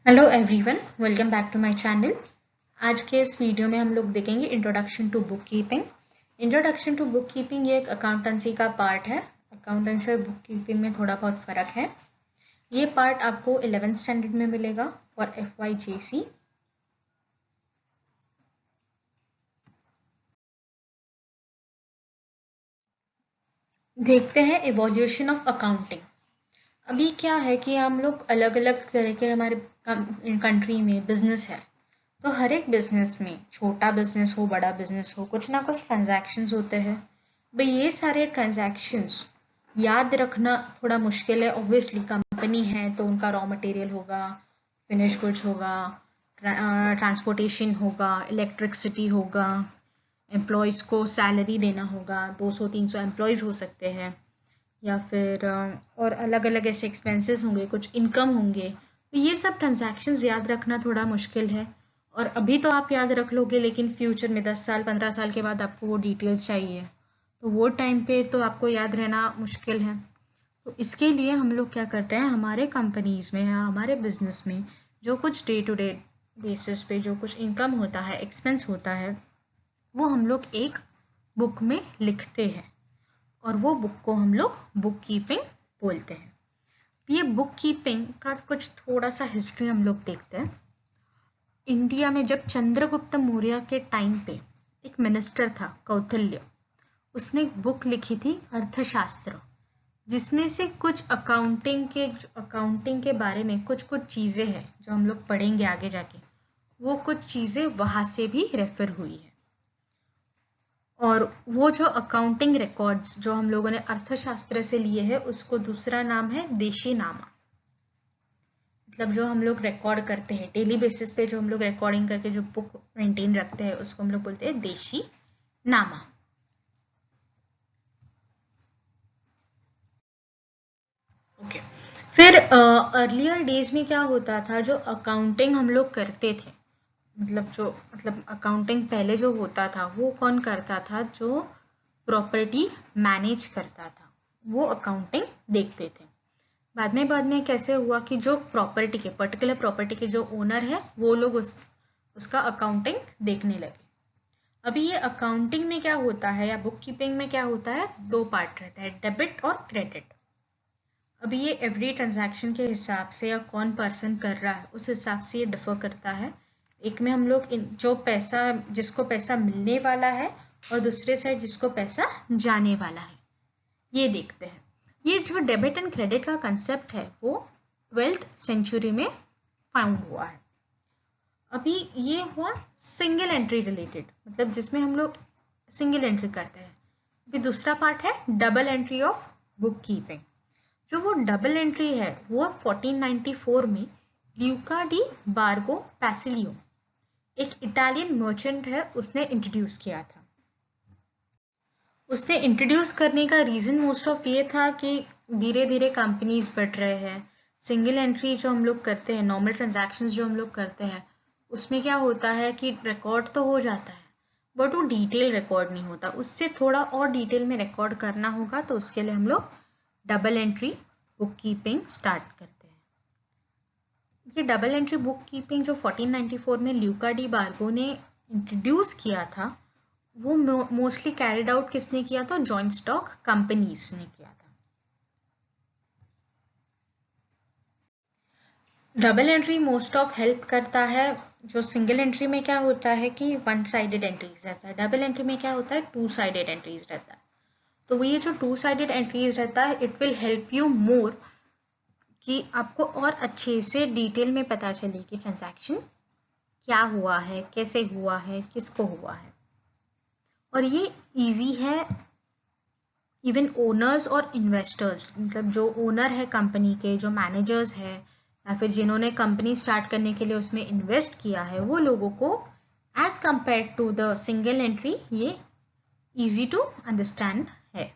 Hello everyone, welcome back to my channel. आज के इस वीडियो में हम लोग देखेंगे introduction to book keeping. Introduction to book keeping ये एक अकाउंटेंसी का पार्ट है। अकाउंटेंसी और बुक कीपिंग में थोड़ा बहुत फ़र्क है। ये पार्ट आपको 11th स्टैंडर्ड में मिलेगा और FYJC। देखते हैं इवोल्यूशन ऑफ अकाउंटिंग। अभी क्या है कि हम लोग अलग अलग तरह के हमारे कंट्री में बिजनेस है, तो हर एक बिजनेस में छोटा बिजनेस हो बड़ा बिजनेस हो कुछ ना कुछ ट्रांजैक्शंस होते हैं। भाई ये सारे ट्रांजैक्शंस याद रखना थोड़ा मुश्किल है। ऑब्वियसली कंपनी है तो उनका रॉ मटेरियल होगा, फिनिश गुड्स होगा, ट्रांसपोर्टेशन होगा, इलेक्ट्रिसिटी होगा, एम्प्लॉयज़ को सैलरी देना होगा, 200-300 एम्प्लॉयज़ हो सकते हैं, या फिर और अलग अलग ऐसे एक्सपेंसेस होंगे, कुछ इनकम होंगे। तो ये सब ट्रांजैक्शंस याद रखना थोड़ा मुश्किल है। और अभी तो आप याद रख लोगे, लेकिन फ्यूचर में 10 साल 15 साल के बाद आपको वो डिटेल्स चाहिए, तो वो टाइम पे तो आपको याद रहना मुश्किल है। तो इसके लिए हम लोग क्या करते हैं, हमारे कंपनीज में या हमारे बिजनेस में जो कुछ डे टू डे बेसिस पे जो कुछ इनकम होता है, एक्सपेंस होता है, वो हम लोग एक बुक में लिखते हैं और वो बुक को हम लोग बुक कीपिंग बोलते हैं। ये बुक कीपिंग का कुछ थोड़ा सा हिस्ट्री हम लोग देखते हैं। इंडिया में जब चंद्रगुप्त मौर्य के टाइम पे एक मिनिस्टर था कौटिल्य, उसने एक बुक लिखी थी अर्थशास्त्र, जिसमें से कुछ अकाउंटिंग के बारे में कुछ कुछ चीज़ें हैं जो हम लोग पढ़ेंगे आगे जाके, वो कुछ चीज़ें वहाँ से भी रेफर हुई है। और वो जो अकाउंटिंग रिकॉर्ड्स जो हम लोगों ने अर्थशास्त्र से लिए हैं, उसको दूसरा नाम है देशी नामा। मतलब जो हम लोग रिकॉर्ड करते हैं डेली बेसिस पे, जो हम लोग रिकॉर्डिंग करके जो बुक मेंटेन रखते हैं, उसको हम लोग बोलते हैं देशी नामा। ओके। फिर अर्लियर डेज में क्या होता था, जो अकाउंटिंग हम लोग करते थे, मतलब अकाउंटिंग पहले जो होता था वो कौन करता था, जो प्रॉपर्टी मैनेज करता था, वो अकाउंटिंग देखते थे। बाद में कैसे हुआ कि जो प्रॉपर्टी के पर्टिकुलर प्रॉपर्टी के जो ओनर है, वो लोग उसका अकाउंटिंग देखने लगे। अभी ये अकाउंटिंग में क्या होता है या बुक कीपिंग में क्या होता है, दो पार्ट रहता है, डेबिट और क्रेडिट। अभी ये एवरी ट्रांजैक्शन के हिसाब से या कौन पर्सन कर रहा है उस हिसाब से ये डिफर करता है। एक में हम लोग जो पैसा, जिसको पैसा मिलने वाला है, और दूसरे साइड जिसको पैसा जाने वाला है, ये देखते हैं। ये जो डेबिट एंड क्रेडिट का कंसेप्ट है वो 12th सेंचुरी में फाउंड हुआ है। अभी ये हुआ सिंगल एंट्री रिलेटेड, मतलब जिसमें हम लोग सिंगल एंट्री करते हैं। अभी दूसरा पार्ट है double entry of book keeping. जो वो डबल एंट्री है वो 1494 में ल्यूका डी बार्गो पैसिलियो, एक इटालियन मर्चेंट है, उसने इंट्रोड्यूस किया था। उसने इंट्रोड्यूस करने का रीज़न मोस्ट ऑफ ये था कि धीरे धीरे कंपनीज बढ़ रहे हैं। सिंगल एंट्री जो हम लोग करते हैं, नॉर्मल ट्रांजैक्शंस जो हम लोग करते हैं, उसमें क्या होता है कि रिकॉर्ड तो हो जाता है, बट वो डिटेल रिकॉर्ड नहीं होता। उससे थोड़ा और डिटेल में रिकॉर्ड करना होगा, तो उसके लिए हम लोग double entry book keeping start करते हैं। ये डबल एंट्री बुक कीपिंग जो 1494 में ल्यूका डी बार्गो ने इंट्रोड्यूस किया था, वो मोस्टली कैरिड आउट किसने किया था, जॉइंट स्टॉक कंपनीज ने किया था। Double entry most of help करता है। जो सिंगल एंट्री में क्या होता है कि वन साइडेड एंट्रीज रहता है, डबल एंट्री में क्या होता है, टू साइडेड एंट्रीज रहता है। तो वो ये जो टू साइडेड एंट्रीज रहता है, it will help you more कि आपको और अच्छे से डिटेल में पता चले कि ट्रांजैक्शन क्या हुआ है, कैसे हुआ है, किसको हुआ है। और ये इजी है इवन ओनर्स और इन्वेस्टर्स, मतलब जो ओनर है कंपनी के, जो मैनेजर्स है, या फिर जिन्होंने कंपनी स्टार्ट करने के लिए उसमें इन्वेस्ट किया है, वो लोगों को as compare to the single entry ये इजी टू अंडरस्टैंड है।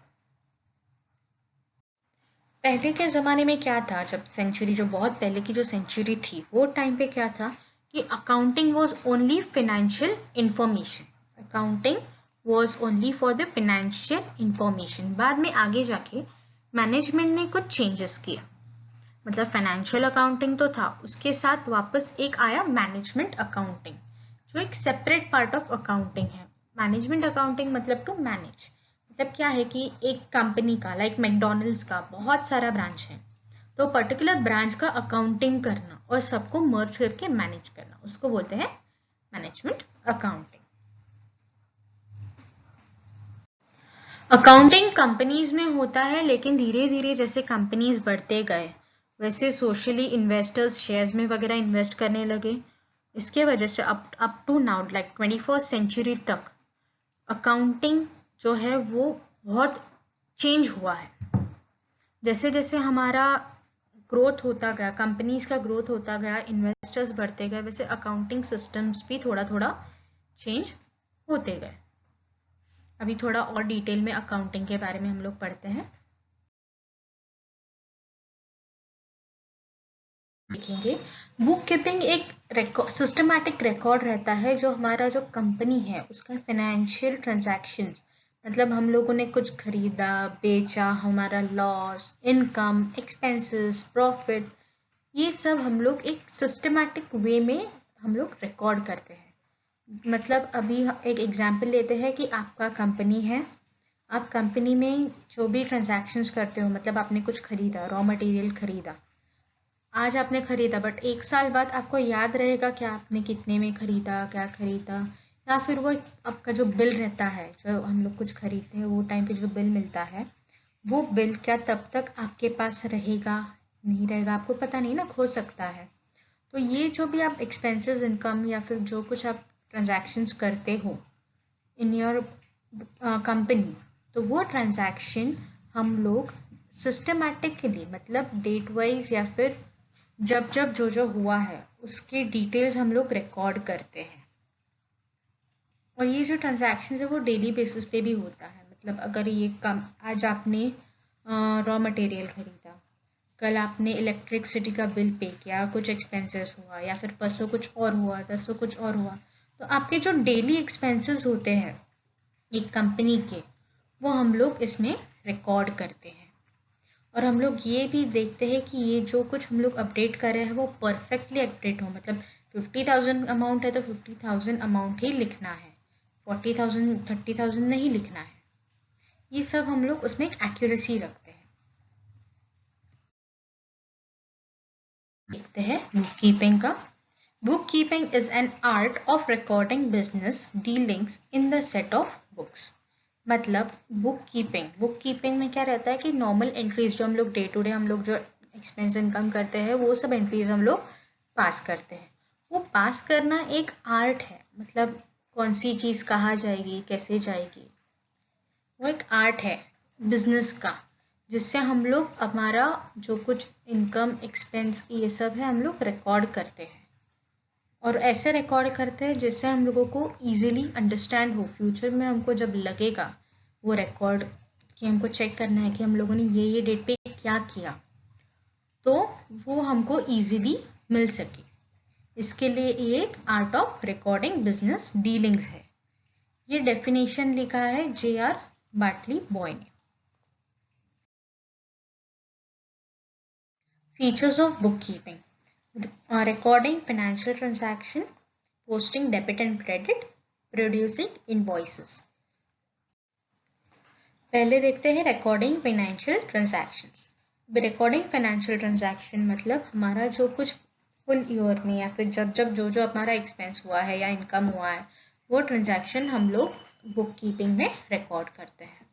पहले के ज़माने में क्या था, जब सेंचुरी, जो बहुत पहले की जो सेंचुरी थी, वो टाइम पे क्या था कि accounting was only financial information. Accounting was only for the financial information. बाद में आगे जाके मैनेजमेंट ने कुछ चेंजेस किया। मतलब फाइनेंशियल अकाउंटिंग तो था, उसके साथ वापस एक आया मैनेजमेंट अकाउंटिंग, जो एक सेपरेट पार्ट ऑफ अकाउंटिंग है। मैनेजमेंट अकाउंटिंग मतलब टू मैनेज, मतलब क्या है कि एक कंपनी का लाइक मैकडॉनल्ड्स का बहुत सारा ब्रांच है, तो पर्टिकुलर ब्रांच का अकाउंटिंग करना और सबको मर्ज करके मैनेज करना, उसको बोलते हैं मैनेजमेंट अकाउंटिंग। अकाउंटिंग कंपनीज में होता है, लेकिन धीरे धीरे जैसे कंपनीज बढ़ते गए वैसे सोशली इन्वेस्टर्स शेयर्स में वगैरह इन्वेस्ट करने लगे। इसके वजह से up to now like 21st century तक अकाउंटिंग जो है वो बहुत चेंज हुआ है। जैसे जैसे हमारा ग्रोथ होता गया, कंपनीज का ग्रोथ होता गया, इन्वेस्टर्स बढ़ते गए, वैसे अकाउंटिंग सिस्टम्स भी थोड़ा थोड़ा चेंज होते गए। अभी थोड़ा और डिटेल में अकाउंटिंग के बारे में हम लोग पढ़ते हैं, देखेंगे। बुक कीपिंग एक सिस्टमैटिक रिकॉर्ड रहता है, जो हमारा जो कंपनी है उसका फाइनेंशियल ट्रांजैक्शंस, मतलब हम लोगों ने कुछ खरीदा बेचा, हमारा लॉस, इनकम, एक्सपेंसेस, प्रॉफिट, ये सब हम लोग एक सिस्टमैटिक वे में हम लोग रिकॉर्ड करते हैं। मतलब अभी एक एग्जांपल लेते हैं कि आपका कंपनी है, आप कंपनी में जो भी ट्रांजैक्शंस करते हो, मतलब आपने कुछ खरीदा, रॉ मटेरियल खरीदा, आज आपने खरीदा, बट एक साल बाद आपको याद रहेगा कि आपने कितने में खरीदा, क्या खरीदा, या फिर वो आपका जो बिल रहता है, जो हम लोग कुछ खरीदते हैं वो टाइम पे जो बिल मिलता है, वो बिल क्या तब तक आपके पास रहेगा, नहीं रहेगा, आपको पता नहीं ना, खो सकता है। तो ये जो भी आप एक्सपेंसेस, इनकम या फिर जो कुछ आप ट्रांजैक्शंस करते हो इन योर कंपनी, तो वो ट्रांजैक्शन हम लोग सिस्टमैटिकली, मतलब डेट वाइज या फिर जब जब जो जो हुआ है उसके डिटेल्स हम लोग रिकॉर्ड करते हैं। और ये जो ट्रांजैक्शन है वो डेली बेसिस पे भी होता है, मतलब अगर ये कम, आज आपने रॉ मटेरियल खरीदा, कल आपने इलेक्ट्रिसिटी का बिल पे किया, कुछ एक्सपेंसेस हुआ, या फिर परसों कुछ और हुआ, तरसों कुछ और हुआ, तो आपके जो डेली एक्सपेंसेस होते हैं एक कंपनी के, वो हम लोग इसमें रिकॉर्ड करते हैं। और हम लोग ये भी देखते हैं कि ये जो कुछ हम लोग अपडेट कर रहे हैं वो परफेक्टली अपडेट हो, मतलब 50,000 अमाउंट है तो 50,000 अमाउंट ही लिखना है, 40,000 30,000 नहीं लिखना है। ये सब हम लोग उसमें एक एक्यूरेसी रखते हैं। देखते हैं बुक कीपिंग का। Book keeping is an art of recording business dealings in the set of books. मतलब बुक कीपिंग में क्या रहता है कि नॉर्मल एंट्रीज जो हम लोग डे टू डे हम लोग जो एक्सपेंस इनकम करते हैं वो सब एंट्रीज हम लोग पास करते हैं। वो पास करना एक आर्ट है, मतलब कौन सी चीज़ कहाँ जाएगी, कैसे जाएगी, वो एक आर्ट है बिजनेस का, जिससे हम लोग हमारा जो कुछ इनकम एक्सपेंस ये सब है हम लोग रिकॉर्ड करते हैं। और ऐसे रिकॉर्ड करते हैं जिससे हम लोगों को इजीली अंडरस्टैंड हो, फ्यूचर में हमको जब लगेगा वो रिकॉर्ड कि हमको चेक करना है कि हम लोगों ने ये डेट पे क्या किया, तो वो हमको इजीली मिल सके। इसके लिए ये एक art of recording business dealings है। ये डेफिनेशन लिखा है J.R. बाटली बॉय ने। Features of book keeping: recording financial transaction, posting debit and credit, producing invoices। पहले देखते हैं recording financial transactions. Recording financial transaction मतलब हमारा जो कुछ फुल ईयर में या फिर जब जब जो जो हमारा एक्सपेंस हुआ है या इनकम हुआ है वो ट्रांजैक्शन हम लोग बुक कीपिंग में रिकॉर्ड करते हैं।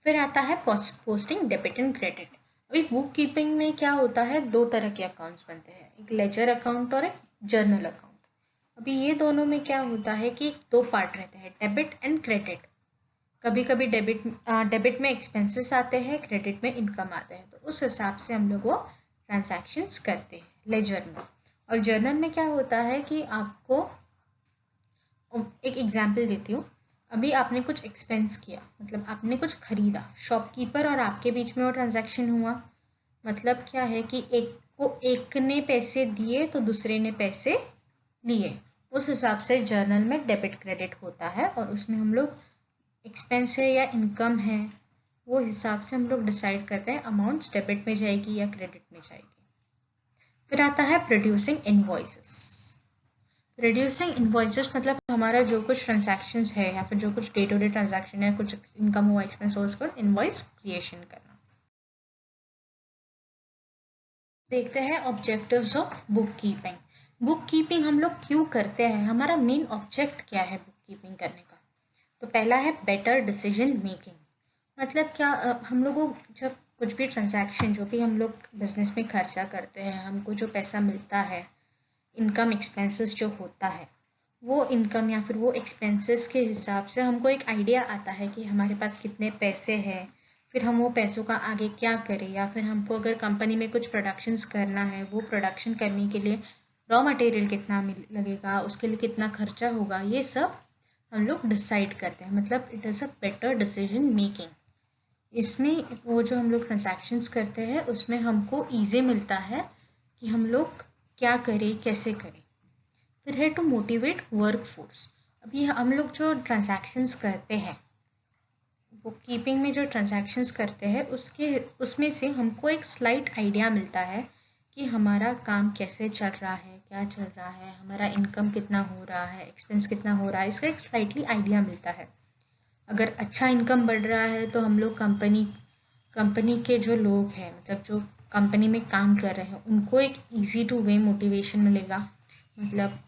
फिर आता है पोस्टिंग डेबिट एंड क्रेडिट। अभी बुक कीपिंग में क्या होता है, दो तरह के अकाउंट्स बनते हैं, एक लेजर अकाउंट और एक जर्नल अकाउंट। अभी ये दोनों में क्या होता है कि दो पार्ट रहते हैं, डेबिट एंड क्रेडिट। कभी कभी डेबिट में एक्सपेंसेस आते हैं, क्रेडिट में इनकम आते हैं, तो उस हिसाब से हम लोग वो ट्रांजैक्शंस करते हैं लेजर में। और जर्नल में क्या होता है कि आपको एक एग्जांपल देती हूँ। अभी आपने कुछ एक्सपेंस किया, मतलब आपने कुछ खरीदा, शॉपकीपर और आपके बीच में वो ट्रांजैक्शन हुआ। मतलब क्या है कि एक ने पैसे दिए तो दूसरे ने पैसे लिए, उस हिसाब से जर्नल में डेबिट क्रेडिट होता है और उसमें हम लोग एक्सपेंस है या इनकम है वो हिसाब से हम लोग डिसाइड करते हैं अमाउंट्स डेबिट में जाएगी या क्रेडिट में जाएगी। फिर आता है प्रोड्यूसिंग इनवॉइसेस। प्रोड्यूसिंग इनवॉइसेस मतलब हमारा जो कुछ ट्रांजैक्शंस है या फिर जो कुछ डे टू डे ट्रांजैक्शन है, कुछ इनकम हुआ, एक्सपेंस हुआ, उसको इनवॉइस क्रिएशन करना। देखते हैं objectives of book keeping. Book keeping हम लोग क्यों करते हैं, हमारा मेन ऑब्जेक्ट क्या है बुक कीपिंग करने का। तो पहला है बेटर डिसीजन मेकिंग। मतलब क्या, हम लोगों को जब कुछ भी ट्रांजैक्शन, जो भी हम लोग बिजनेस में खर्चा करते हैं, हमको जो पैसा मिलता है, इनकम एक्सपेंसेस जो होता है, वो इनकम या फिर वो एक्सपेंसेस के हिसाब से हमको एक आइडिया आता है कि हमारे पास कितने पैसे हैं, फिर हम वो पैसों का आगे क्या करें, या फिर हमको अगर कंपनी में कुछ प्रोडक्शंस करना है, वो प्रोडक्शन करने के लिए रॉ मटेरियल कितना लगेगा, उसके लिए कितना खर्चा होगा, ये सब हम लोग डिसाइड करते हैं। मतलब it is a better decision making. इसमें वो जो हम लोग ट्रांजैक्शंस करते हैं उसमें हमको ईजी मिलता है कि हम लोग क्या करें, कैसे करें। फिर है टू मोटिवेट वर्क फोर्स। अभी हम लोग जो ट्रांजैक्शंस करते हैं, बुक कीपिंग में जो ट्रांजैक्शंस करते हैं, उसमें से हमको एक स्लाइट आइडिया मिलता है कि हमारा काम कैसे चल रहा है, क्या चल रहा है, हमारा इनकम कितना हो रहा है, एक्सपेंस कितना हो रहा है, इसका एक स्लाइटली आइडिया मिलता है। अगर अच्छा इनकम बढ़ रहा है तो हम लोग कंपनी के जो लोग हैं, मतलब जो कंपनी में काम कर रहे हैं, उनको एक ईजी टू वे मोटिवेशन मिलेगा। मतलब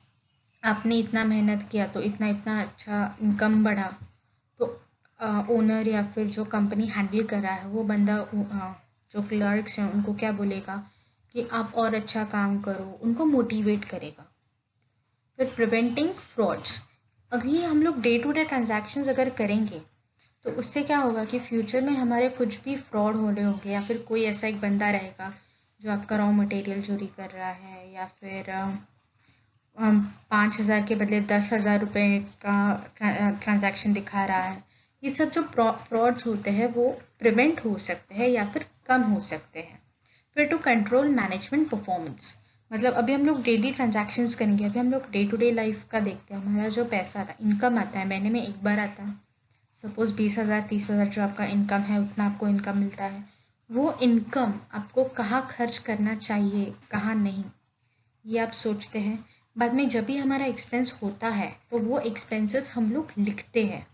आपने इतना मेहनत किया तो इतना इतना अच्छा इनकम बढ़ा, तो ओनर या फिर जो कंपनी हैंडल कर रहा है वो बंदा, जो क्लर्क्स हैं उनको क्या बोलेगा कि आप और अच्छा काम करो, उनको मोटिवेट करेगा। फिर प्रिवेंटिंग फ्रॉड्स। अभी हम लोग डे टू डे ट्रांजैक्शंस अगर करेंगे तो उससे क्या होगा कि फ्यूचर में हमारे कुछ भी फ्रॉड हो रहे होंगे, या फिर कोई ऐसा एक बंदा रहेगा जो आपका रॉ मटेरियल चोरी कर रहा है, या फिर 5,000 के बदले 10,000 रुपये का ट्रांजैक्शन दिखा रहा है। ये सब जो फ्रॉड्स होते हैं वो प्रिवेंट हो सकते हैं या फिर कम हो सकते हैं। फिर टू कंट्रोल मैनेजमेंट परफॉर्मेंस। मतलब अभी हम लोग डेली ट्रांजैक्शंस करेंगे, अभी हम लोग डे टू डे लाइफ का देखते हैं, हमारा जो पैसा आता है, इनकम आता है, महीने में एक बार आता है। सपोज 20,000 30,000 जो आपका इनकम है, उतना आपको इनकम मिलता है। वो इनकम आपको कहाँ खर्च करना चाहिए, कहाँ नहीं, ये आप सोचते हैं। बाद में जब भी हमारा एक्सपेंस होता है तो वो एक्सपेंसेस हम लोग लिखते हैं।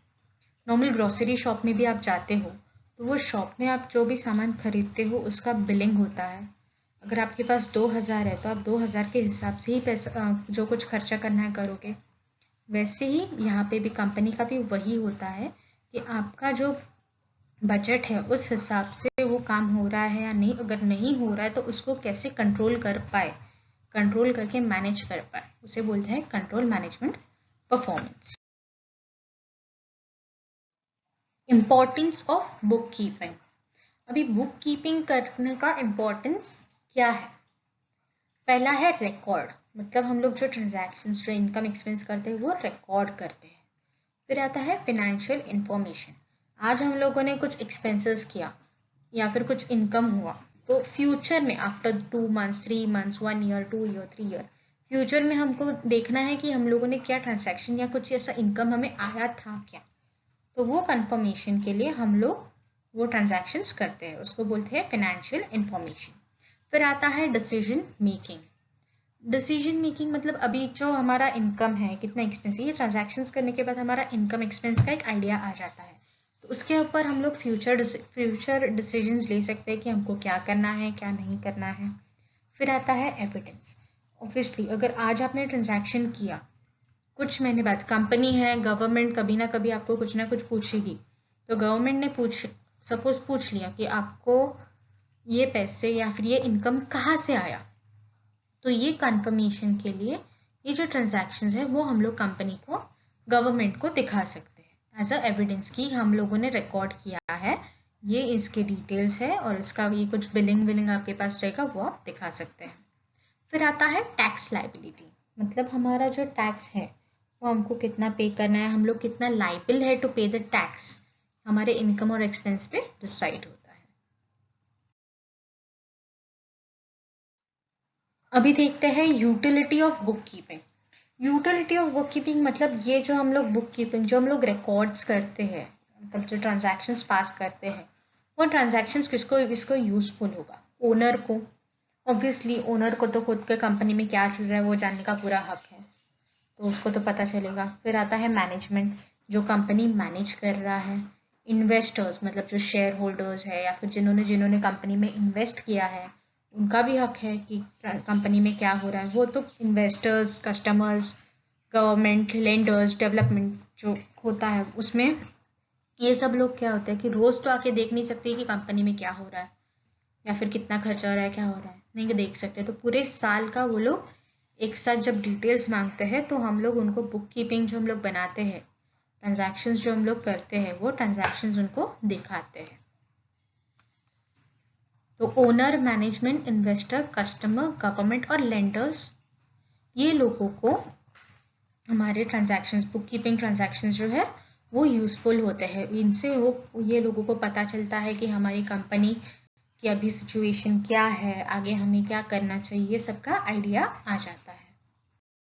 नॉर्मल ग्रोसरी शॉप में भी आप जाते हो तो वो शॉप में आप जो भी सामान खरीदते हो उसका बिलिंग होता है। अगर आपके पास 2,000 है तो आप 2,000 के हिसाब से ही पैसा, जो कुछ खर्चा करना है, करोगे। वैसे ही यहाँ पे भी कंपनी का भी वही होता है कि आपका जो बजट है उस हिसाब से वो काम हो रहा है या नहीं। अगर नहीं हो रहा है तो उसको कैसे कंट्रोल कर पाए, कंट्रोल करके मैनेज कर पाए, उसे बोलते हैं control management performance. Importance of book keeping. अभी बुक कीपिंग करने का इम्पोर्टेंस क्या है। पहला है रिकॉर्ड। मतलब हम लोग जो ट्रांजैक्शंस, जो इनकम एक्सपेंस करते हैं वो रिकॉर्ड करते हैं। फिर आता है फिनेंशियल इंफॉर्मेशन। आज हम लोगों ने कुछ एक्सपेंसेस किया या फिर कुछ इनकम हुआ, तो फ्यूचर में after 2 months 3 months 1 year 2 year 3 year, future में हमको देखना है कि हम लोगों ने क्या ट्रांजैक्शन या कुछ ऐसा इनकम हमें आया था क्या। तो वो कंफर्मेशन के लिए हम लोग वो ट्रांजैक्शंस करते हैं, उसको बोलते हैं फिनेंशियल इंफॉर्मेशन। फिर आता है डिसीजन मेकिंग। डिसीजन मेकिंग मतलब अभी जो हमारा इनकम है, कितना एक्सपेंस है, ये ट्रांजैक्शंस करने के बाद हमारा इनकम एक्सपेंस का एक आइडिया आ जाता है। तो उसके ऊपर हम लोग फ्यूचर डिसीजंस ले सकते हैं कि हमको क्या करना है, क्या नहीं करना है। फिर आता है एविडेंस। ऑब्वियसली अगर आज आपने ट्रांजैक्शन किया, कुछ महीने बाद कंपनी है, गवर्नमेंट कभी ना कभी आपको कुछ ना कुछ पूछेगी। तो गवर्नमेंट ने पूछ लिया कि आपको ये पैसे या फिर ये इनकम कहाँ से आया, तो ये कंफर्मेशन के लिए ये जो ट्रांजैक्शंस है वो हम लोग कंपनी को, गवर्नमेंट को दिखा सकते हैं एज अ एविडेंस की हम लोगों ने रिकॉर्ड किया है, ये इसके डिटेल्स है और इसका ये कुछ बिलिंग आपके पास रहेगा, वो आप दिखा सकते हैं। फिर आता है टैक्स लाइबिलिटी। मतलब हमारा जो टैक्स है वो हमको कितना पे करना है, हम लोग कितना लाइबल है टू पे द टैक्स, हमारे इनकम और एक्सपेंस पे डिसाइड होता है। अभी देखते हैं utility of book keeping. Utility of book keeping मतलब ये जो हम लोग बुक कीपिंग, जो हम लोग रिकॉर्ड्स करते हैं, मतलब जो ट्रांजैक्शंस पास करते हैं, वो ट्रांजैक्शंस किसको किसको यूजफुल होगा। ओनर को, ऑब्वियसली ओनर को तो खुद के कंपनी में क्या चल रहा है वो जानने का पूरा हक है, तो उसको तो पता चलेगा। फिर आता है मैनेजमेंट, जो कंपनी मैनेज कर रहा है। इन्वेस्टर्स मतलब जो शेयर होल्डर्स है या फिर जिन्होंने जिन्होंने कंपनी में इन्वेस्ट किया है, उनका भी हक है कि कंपनी में क्या हो रहा है। वो तो investors, customers, government, lenders, development जो होता है उसमें ये सब लोग क्या होता है कि रोज तो आके देख नहीं सकते कि कंपनी में क्या हो रहा है या फिर कितना खर्चा हो रहा है, क्या हो रहा है, नहीं देख सकते। तो पूरे साल का वो लोग एक साथ जब डिटेल्स मांगते हैं तो हम लोग उनको बुक कीपिंग जो हम लोग बनाते हैं, ट्रांजैक्शंस जो हम लोग करते हैं, वो ट्रांजैक्शंस उनको दिखाते हैं। तो owner, management, investor, customer, government और लेंडर्स, ये लोगों को हमारे ट्रांजैक्शंस, बुक कीपिंग ट्रांजैक्शंस जो है वो यूज़फुल होते हैं। इनसे वो ये लोगों को पता चलता है कि हमारी कंपनी कि अभी सिचुएशन क्या है, आगे हमें क्या करना चाहिए, सबका आइडिया आ जाता है।